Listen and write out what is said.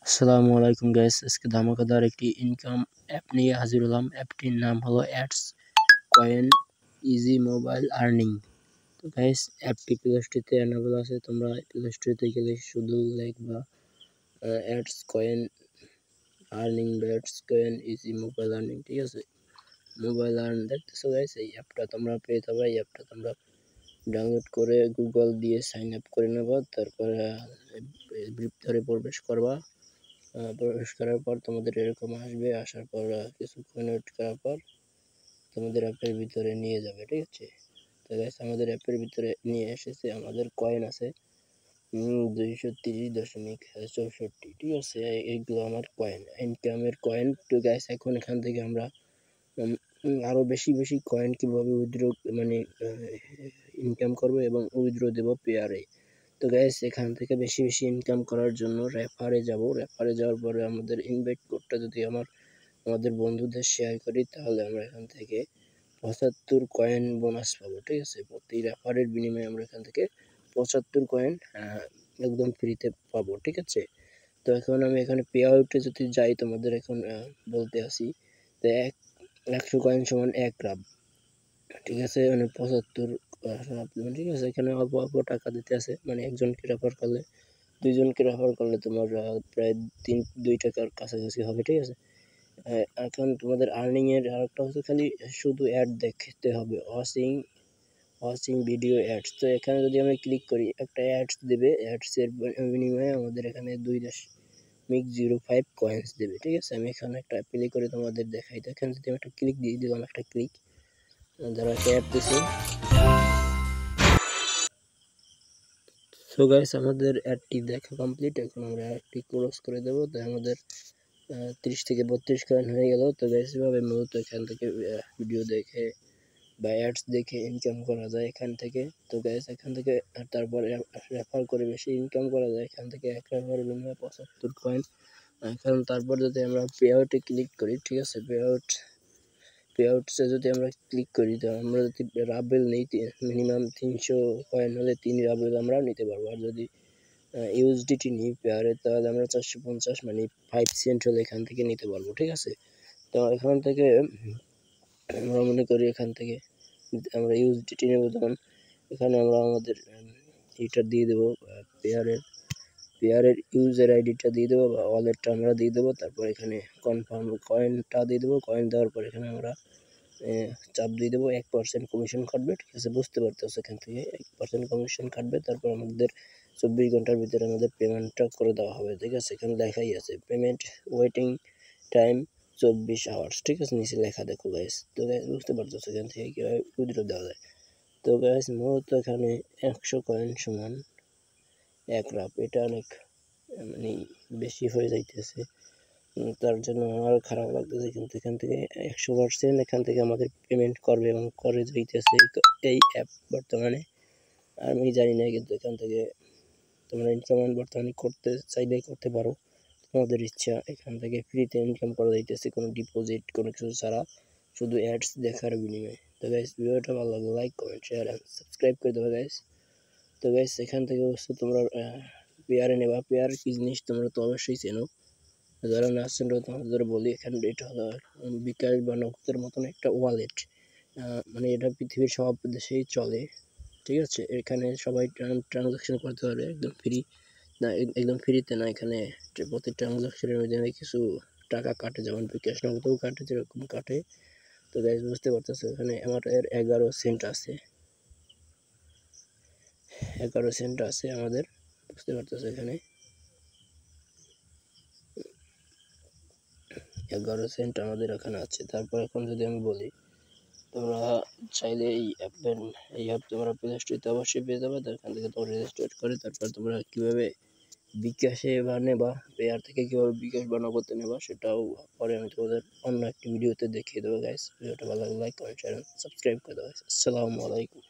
আসসালামু আলাইকুম গাইস, আজকে ধামাকাদার একটি ইনকাম অ্যাপ নিয়ে হাজির হলাম। অ্যাপটির নাম হলো ads coin easy mobile earning. তো গাইস, অ্যাপটি প্লে স্টোরে অ্যাভেলেবল আছে। তোমরা প্লে স্টোরে গেলে শুধু লিখবা অ্যাডস কয়েন আর্নিং বা ads coin easy mobile earning, ঠিক আছে? মোবাইল আর্ন দেখতেছো গাইস, এই অ্যাপটা তোমরা পেয়ে যাবে। এই অ্যাপটা তোমরা ডাউনলোড করে গুগল দিয়ে সাইন আপ করে নেবা। তারপরে ভিতরে প্রবেশ করবা। প্রবেশ করার পর তোমাদের এরকম আসবে। আসার পর কিছুক্ষণ ওয়েট করার পর তোমাদের অ্যাপের ভিতরে নিয়ে যাবে, ঠিক আছে? তো গাইস, আমাদের অ্যাপের ভিতরে নিয়ে এসেছে। আমাদের কয়েন আছে 230.64, ঠিক আছে? এইগুলো আমার কয়েন, ইনকামের কয়েন। তো গাইস, এখন এখান থেকে আমরা আরো বেশি বেশি কয়েন কিভাবে উইথড্র মানে ইনকাম করবো এবং উইথড্র দেবো পেয়ারে। তো গাইস, এখান থেকে বেশি বেশি ইনকাম করার জন্য রেফারে যাব। রেফারে যাওয়ার পরে আমাদের ইনভাইট কোডটা যদি আমাদের বন্ধুদের শেয়ার করি, তাহলে আমরা এখান থেকে 75 কয়েন বোনাস পাবো, ঠিক আছে? প্রতি রেফারের বিনিময়ে আমরা এখান থেকে 75 কয়েন একদম ফ্রিতে পাবো, ঠিক আছে? তো এখন আমি এখানে পে আউটে যদি যাই, তোমাদের এখন বলতে আসি। তো 100 কয়েন সমান 1 রাব, ঠিক আছে? মানে 75, ঠিক আছে? এখানে অল্প অল্প টাকা দিতে আছে, মানে একজনকে রেফার করলে, দুইজনকে রেফার করলে তোমার প্রায় 2 টাকার কাছাকাছি হবে, ঠিক আছে? এখন তোমাদের আর্নিং এর আরেকটা হচ্ছে, খালি শুধু অ্যাড দেখতে হবে, ওয়াচিং ভিডিও অ্যাডস। তো এখানে যদি আমি ক্লিক করি, একটা অ্যাডস দেবে। অ্যাডস এর বিনিময়ে আমাদের এখানে 2.05 কয়েন্স দেবে, ঠিক আছে? আমি এখানে একটা প্লে করে তোমাদের দেখাই। দেখেন, যদি আমি একটা ক্লিক দিয়ে দিলাম, একটা ক্লিক ধরো একটা অ্যাড দিছি। সো গাইস, আমাদের অ্যাডটি দেখা কমপ্লিট। এখন আমরা অ্যাডটি ক্লোজ করে দেবো। তো আমাদের 30 থেকে 32 কয়েন হয়ে গেল। তো গাইস, এভাবে মূলত এখান থেকে ভিডিও দেখে বা অ্যাডস দেখে ইনকাম করা যায় এখান থেকে। তো গাইস, এখান থেকে তারপরে রেফার করে বেশি ইনকাম করা যায় এখান থেকে। এক রেফারের বিনিময়ে 75 কয়েন। কারণ তারপর যদি আমরা পে আউটে ক্লিক করি, ঠিক আছে? পে আউটসে যদি আমরা ক্লিক করি, তো আমরা যদি রাবেল নিই, মিনিমাম 300 কয়েন হলে 3 রাবেল আমরা নিতে পারবো। আর যদি ইউএসডিটি নিই পেয়ারে, তাহলে আমরা 450 মানে 5 সেন্ট হলে এখান থেকে নিতে পারবো, ঠিক আছে? তো এখান থেকে আমরা মনে করি এখান থেকে আমরা ইউএসডিটি নেব, তখন এখানে আমরা আমাদের এটা দিয়ে দেবো, পেয়ারের ইউজার আইডিটা দিয়ে দেবো বা ওয়ালেটটা আমরা দিয়ে দেবো। তারপর এখানে কনফার্ম কয়েনটা দিয়ে দেবো। কয়েন দেওয়ার পর এখানে আমরা চাপ দিয়ে দেবো। 1% কমিশন কাটবে, ঠিক আছে? বুঝতে পারতেছো, এখান থেকে 1% কমিশন কাটবে। তারপর আমাদের 24 ঘন্টার ভিতরে আমাদের পেমেন্টটা করে দেওয়া হবে, ঠিক আছে? এখানে লেখাই আছে পেমেন্ট ওয়েটিং টাইম 24 আওয়ার্স, ঠিক আছে? নিচে লেখা দেখো গাইস। তো গাইস, বুঝতে পারতেছো এখান থেকে কীভাবে উইথড্র দেওয়া যায়। তো গাইস, মূলত এখানে 100 কয়েন সমান 1 রাপ, এটা অনেক মানে বেশি হয়ে যাইতেছে। তার জন্য আমার খারাপ লাগতেছে, কিন্তু এখান থেকে 100% এখান থেকে আমাদের পেমেন্ট করবে এবং করে যাইতেছে এই অ্যাপ বর্তমানে। আমি জানি না, কিন্তু এখান থেকে তোমরা ইনকাম বর্তমানে করতে চাইলে করতে পারো, তোমাদের ইচ্ছা। এখান থেকে ফ্রিতে ইনকাম করা যাইতেছে, কোনো ডিপোজিট কোনো কিছু ছাড়া, শুধু অ্যাডস দেখার বিনিময়ে। তো গাইস, ভিডিওটা ভালো লাগলে like comment share and subscribe করে দেবে গাইস। তো গাইস, এখান থেকে অবশ্যই তোমরা পেয়ারে নেবা। পেয়ার কি জিনিস তোমরা তো অবশ্যই চেনো, যারা না চেনো তোমাদের বলি। এখানে এটা হলো বিকাশ বা নগদের মতন একটা ওয়ালেট। মানে এটা পৃথিবীর সব দেশেই চলে, ঠিক আছে? এখানে সবাই ট্রানজাকশন করতে পারে একদম ফ্রি। না, একদম ফ্রিতে না, এখানে প্রতি ট্রানজাকশনের মাধ্যমে কিছু টাকা কাটে, যেমন বিকাশ নগদেও কাটে, যেরকম কাটে। তো গাইস, বুঝতে পারতেছো, এখানে আমার 11 সেন্ট আছে, 11 সেন্ট আছে আমাদের। বুঝতে পারতেছো, এখানে 11 সেন্ট আমাদের এখানে আছে। তারপর এখন যদি আমি বলি, তোমরা চাইলে এই অ্যাপ তোমরা প্লে স্টোরে অবশ্যই পেয়ে যাবে। তো এখান থেকে তোমরা রেজিস্টার করে তারপর তোমরা কীভাবে বিকাশে বা নেবা, পেয়ার থেকে কীভাবে বিকাশ বা নগদে নেবা, সেটাও পরে আমি তোমাদের অন্য একটি ভিডিওতে দেখিয়ে দেবো গাইস। ভিডিওটা ভালো লাগলে লাইক কমেন্ট শেয়ার সাবস্ক্রাইব করে দেবো। আসসালামু আলাইকুম।